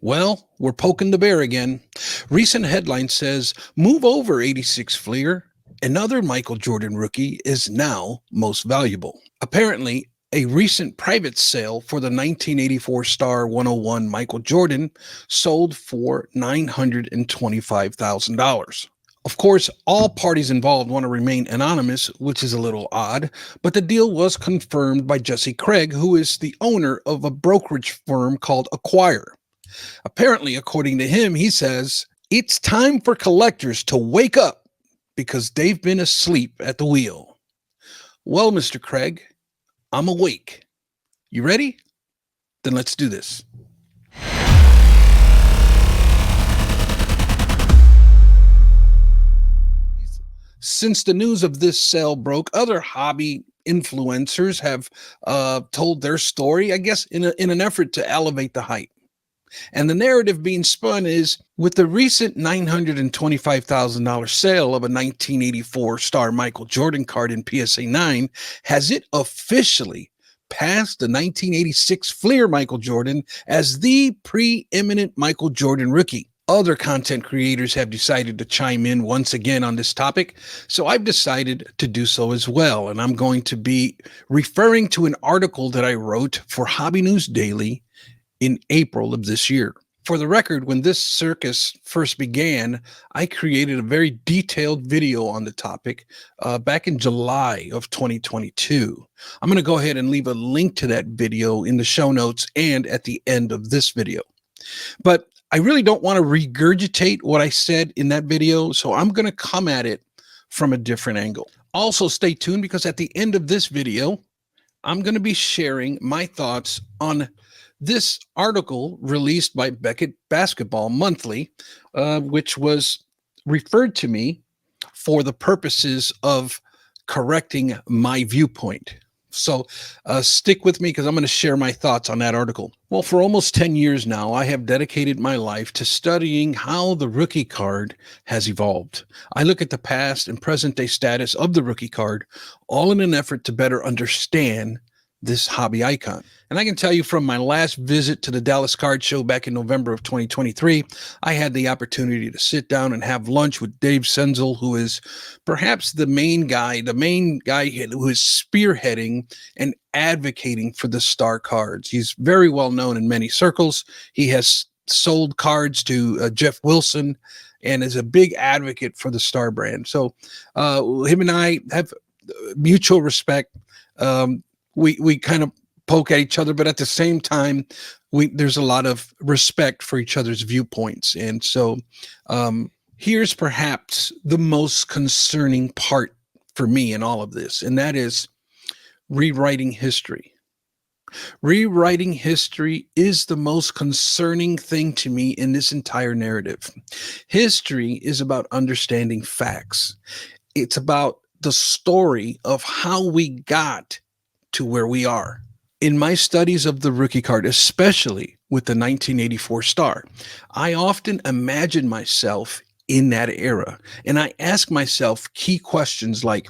Well, we're poking the bear again. Recent headline says, move over 86 Fleer. Another Michael Jordan rookie is now most valuable. Apparently, a recent private sale for the 1984 star 101 Michael Jordan sold for $925,000. Of course, all parties involved want to remain anonymous, which is a little odd, but the deal was confirmed by Jesse Craig, who is the owner of a brokerage firm called Acquire. Apparently, according to him, he says, it's time for collectors to wake up because they've been asleep at the wheel. Well, Mr. Craig, I'm awake. You ready? Then let's do this. Since the news of this sale broke, other hobby influencers have told their story, I guess, in an effort to elevate the hype. And the narrative being spun is, with the recent $925,000 sale of a 1984 star Michael Jordan card in PSA 9, has it officially passed the 1986 Fleer Michael Jordan as the preeminent Michael Jordan rookie? Other content creators have decided to chime in once again on this topic, so I've decided to do so as well. And I'm going to be referring to an article that I wrote for Hobby News Daily in April of this year. For the record, when this circus first began, I created a very detailed video on the topic back in July of 2022. I'm going to go ahead and leave a link to that video in the show notes and at the end of this video. But I really don't want to regurgitate what I said in that video, so I'm going to come at it from a different angle. Also, stay tuned because at the end of this video, I'm going to be sharing my thoughts on this article released by Beckett Basketball Monthly, which was referred to me for the purposes of correcting my viewpoint. So stick with me because I'm going to share my thoughts on that article. Well, for almost 10 years now, I have dedicated my life to studying how the rookie card has evolved. I look at the past and present day status of the rookie card, all in an effort to better understand this hobby icon. And I can tell you from my last visit to the Dallas Card Show back in November of 2023, I had the opportunity to sit down and have lunch with Dave Senzel, who is perhaps the main guy who is spearheading and advocating for the star cards. He's very well known in many circles. He has sold cards to Jeff Wilson and is a big advocate for the star brand. So him and I have mutual respect. We kind of poke at each other, but at the same time, there's a lot of respect for each other's viewpoints. And so here's perhaps the most concerning part for me in all of this, and that is rewriting history. Rewriting history is the most concerning thing to me in this entire narrative. History is about understanding facts. It's about the story of how we got to where we are. In my studies of the rookie card, especially with the 1984 star, I often imagine myself in that era, and I ask myself key questions like,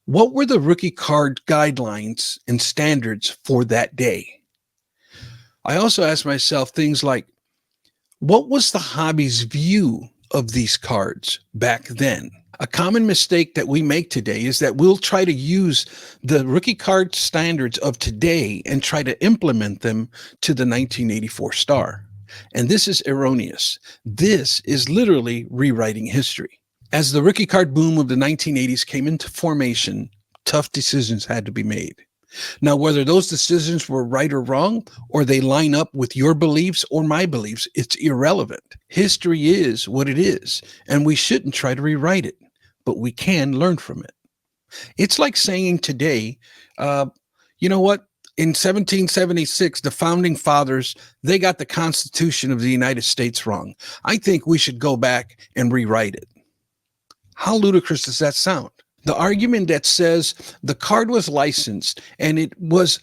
what were the rookie card guidelines and standards for that day? I also ask myself things like, what was the hobby's view of these cards back then? A common mistake that we make today is that we'll try to use the rookie card standards of today and try to implement them to the 1984 star. And this is erroneous. This is literally rewriting history. As the rookie card boom of the 1980s came into formation, tough decisions had to be made. Now, whether those decisions were right or wrong, or they line up with your beliefs or my beliefs, it's irrelevant. History is what it is, and we shouldn't try to rewrite it, but we can learn from it. It's like saying today, you know what? In 1776, the founding fathers, they got the Constitution of the United States wrong. I think we should go back and rewrite it. How ludicrous does that sound? The argument that says the card was licensed and it was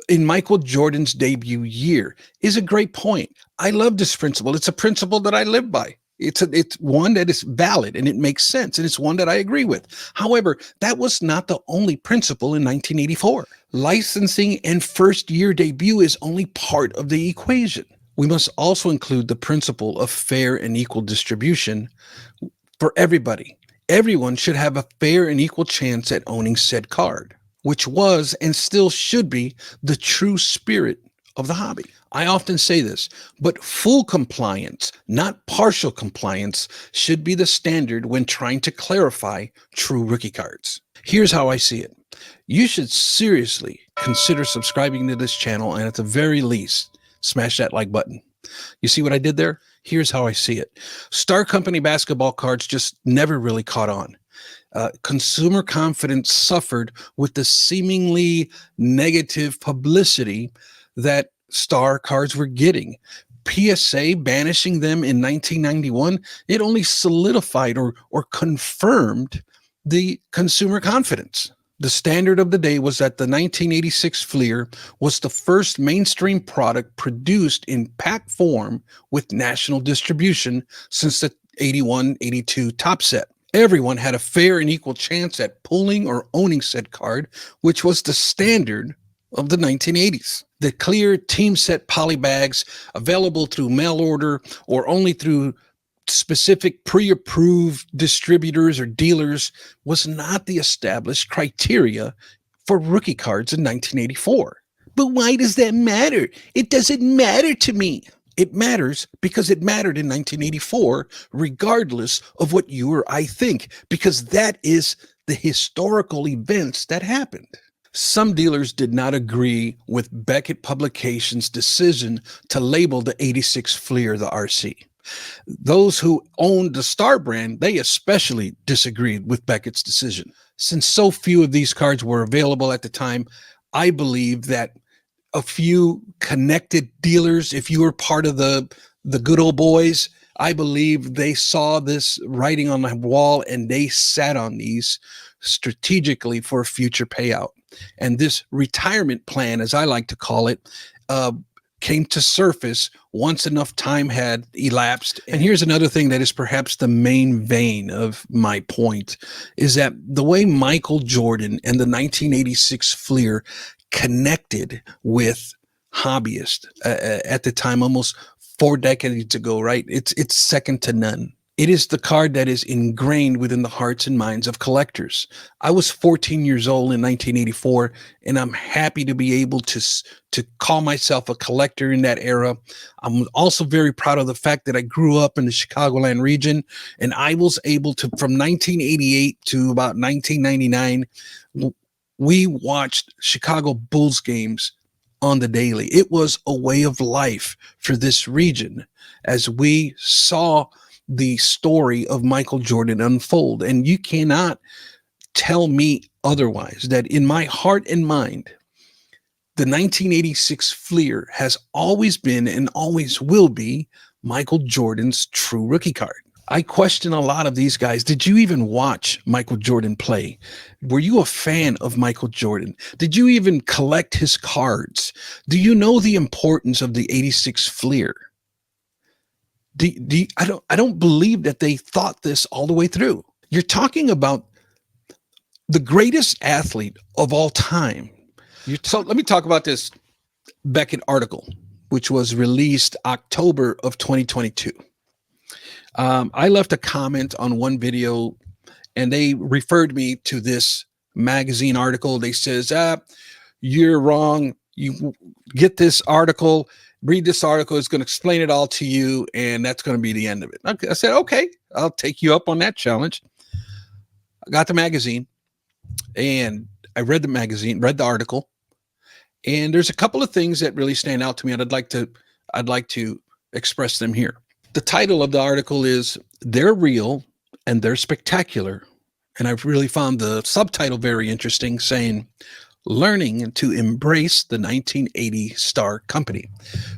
in Michael Jordan's debut year is a great point. I love this principle. It's a principle that I live by. It's one that is valid and it makes sense, and it's one that I agree with. However, that was not the only principle in 1984. Licensing and first year debut is only part of the equation. We must also include the principle of fair and equal distribution for everybody. Everyone should have a fair and equal chance at owning said card, which was and still should be the true spirit of the hobby. I often say this, but full compliance, not partial compliance, should be the standard when trying to clarify true rookie cards. Here's how I see it. You should seriously consider subscribing to this channel, and at the very least, smash that like button. You see what I did there? Here's how I see it. Star Company basketball cards just never really caught on. Consumer confidence suffered with the seemingly negative publicity that Star cards were getting. PSA banishing them in 1991, it only solidified or confirmed the consumer confidence. The standard of the day was that the 1986 Fleer was the first mainstream product produced in pack form with national distribution since the 81-82 Top Set. Everyone had a fair and equal chance at pulling or owning said card, which was the standard of the 1980s. The clear team set poly bags available through mail order or only through specific pre-approved distributors or dealers was not the established criteria for rookie cards in 1984. But why does that matter? It doesn't matter to me. It matters because it mattered in 1984, regardless of what you or I think, because that is the historical events that happened. Some dealers did not agree with Beckett Publications' decision to label the 86 Fleer the RC. Those who owned the Star brand, they especially disagreed with Beckett's decision. Since so few of these cards were available at the time, I believe that a few connected dealers, if you were part of the good old boys, I believe they saw this writing on the wall and they sat on these strategically for a future payout. And this retirement plan, as I like to call it, came to surface once enough time had elapsed. And here's another thing that is perhaps the main vein of my point, is that the way Michael Jordan and the 1986 Fleer connected with hobbyists at the time, almost 4 decades ago, right? It's second to none. It is the card that is ingrained within the hearts and minds of collectors. I was 14 years old in 1984, and I'm happy to be able to call myself a collector in that era. I'm also very proud of the fact that I grew up in the Chicagoland region, and I was able to, from 1988 to about 1999, we watched Chicago Bulls games on the daily. It was a way of life for this region as we saw the story of Michael Jordan unfold. And you cannot tell me otherwise, that in my heart and mind, the 1986 Fleer has always been and always will be Michael Jordan's true rookie card. I question a lot of these guys. Did you even watch Michael Jordan play? Were you a fan of Michael Jordan? Did you even collect his cards? Do you know the importance of the 86 Fleer? I don't believe that they thought this all the way through. You're talking about the greatest athlete of all time. So let me talk about this Beckett article, which was released October of 2022. I left a comment on one video and they referred me to this magazine article. They says, you're wrong. You get this article, read this article. It's going to explain it all to you. And that's going to be the end of it. I said, okay, I'll take you up on that challenge. I got the magazine and I read the magazine, read the article. And there's a couple of things that really stand out to me. And I'd like to express them here. The title of the article is "They're Real and They're Spectacular." And I've really found the subtitle very interesting, saying, "Learning to Embrace the 1980 Star Company,"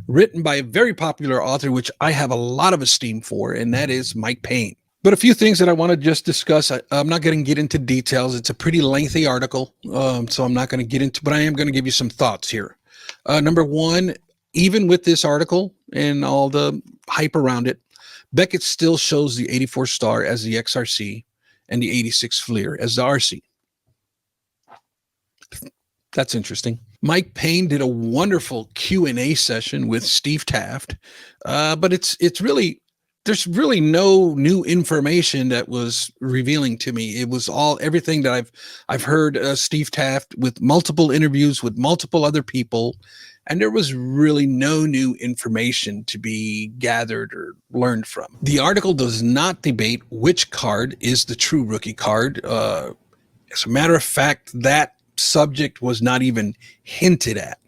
written by a very popular author, which I have a lot of esteem for, and that is Mike Payne. But a few things that I want to just discuss. I'm not going to get into details. It's a pretty lengthy article, so I'm not going to get into, but I am going to give you some thoughts here. Number one, even with this article and all the hype around it, Beckett still shows the 84 Star as the XRC and the 86 Fleer as the RC. That's interesting. Mike Payne did a wonderful Q&A session with Steve Taft, but it's really there's really no new information that was revealing to me. It was all everything that I've heard Steve Taft with multiple interviews with multiple other people, and there was really no new information to be gathered or learned from. The article does not debate which card is the true rookie card. As a matter of fact, that subject was not even hinted at.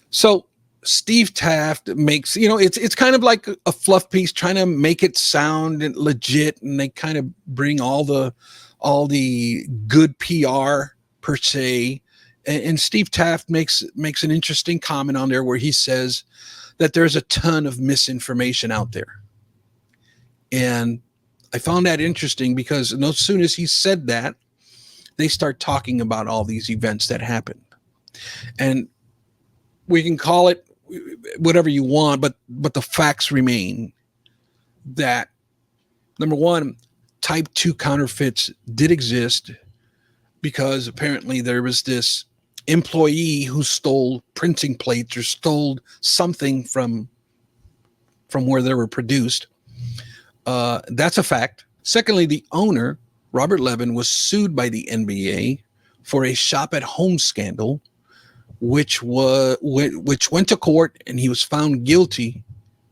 So Steve Taft makes, it's kind of like a fluff piece trying to make it sound legit, and they kind of bring all the good PR per se. And Steve Taft makes an interesting comment on there where he says that there's a ton of misinformation out there. And I found that interesting because as soon as he said that, they start talking about all these events that happened. And we can call it whatever you want, but the facts remain that, number one, type 2 counterfeits did exist because apparently there was this employee who stole printing plates or stole something from where they were produced. That's a fact. Secondly, the owner, Robert Levin, was sued by the NBA for a shop at home scandal, which went to court, and he was found guilty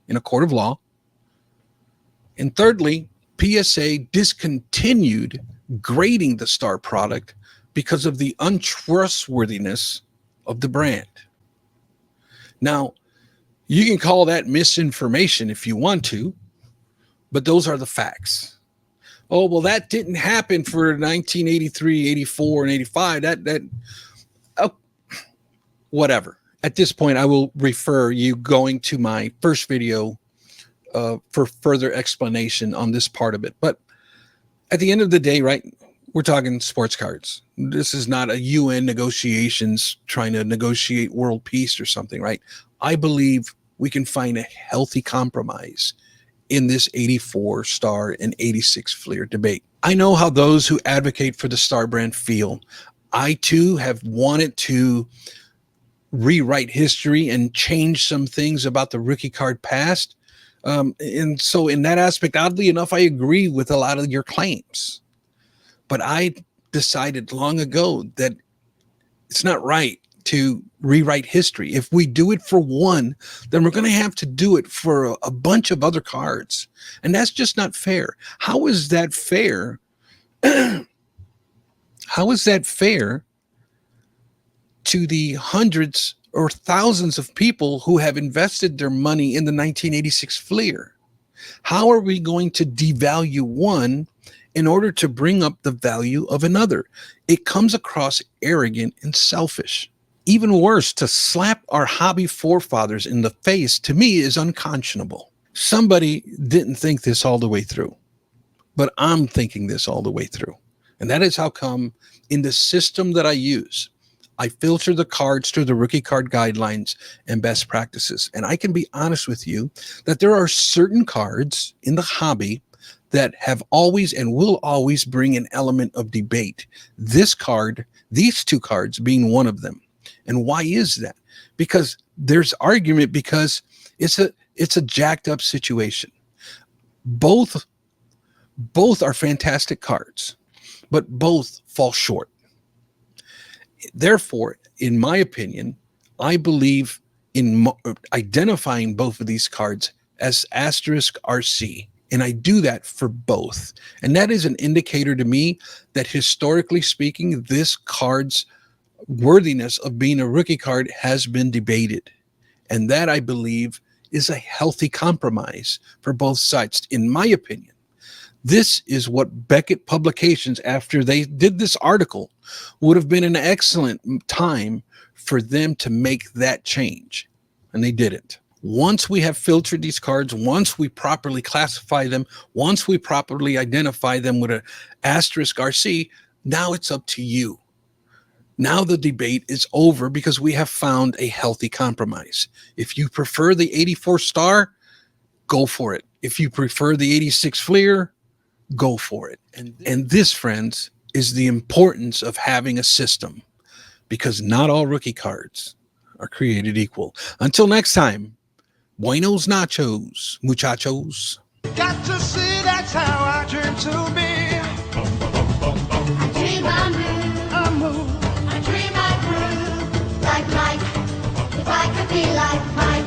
in a court of law. And thirdly, PSA discontinued grading the Star product because of the untrustworthiness of the brand. Now, you can call that misinformation if you want to, but those are the facts. Oh, well, that didn't happen for 1983, 84, and 85. Whatever. At this point, I will refer you going to my first video for further explanation on this part of it. But at the end of the day, right, we're talking sports cards. This is not a UN negotiations trying to negotiate world peace or something, right? I believe we can find a healthy compromise in this 84 Star and 86 Fleer debate. I know how those who advocate for the Star brand feel. I too have wanted to rewrite history and change some things about the rookie card past. And so in that aspect, oddly enough, I agree with a lot of your claims. But I decided long ago that it's not right to rewrite history. If we do it for one, then we're going to have to do it for a bunch of other cards. And that's just not fair. How is that fair? How is that fair to the hundreds or thousands of people who have invested their money in the 1986 Fleer? How are we going to devalue one in order to bring up the value of another? It comes across arrogant and selfish. Even worse, to slap our hobby forefathers in the face, to me, is unconscionable. Somebody didn't think this all the way through, but I'm thinking this all the way through. And that is how come in the system that I use, I filter the cards through the rookie card guidelines and best practices. And I can be honest with you that there are certain cards in the hobby that have always and will always bring an element of debate. This card, these two cards being one of them. And why is that? Because there's argument, because it's a jacked up situation. Both are fantastic cards, but both fall short. Therefore, in my opinion, I believe in identifying both of these cards as asterisk RC. And I do that for both. And that is an indicator to me that historically speaking, this card's worthiness of being a rookie card has been debated. And that, I believe, is a healthy compromise for both sides, in my opinion. This is what Beckett Publications, after they did this article, would have been an excellent time for them to make that change. And they didn't. Once we have filtered these cards, once we properly classify them, once we properly identify them with an asterisk RC, now it's up to you. Now the debate is over because we have found a healthy compromise. If you prefer the 84 Star, go for it. If you prefer the 86 Fleer, go for it. And this, friends, is the importance of having a system. because not all rookie cards are created equal. Until next time, buenos nachos, muchachos. Got to see, that's how I dream to be. I dream I move, I move. I dream I groove, like Mike, if I could be like Mike.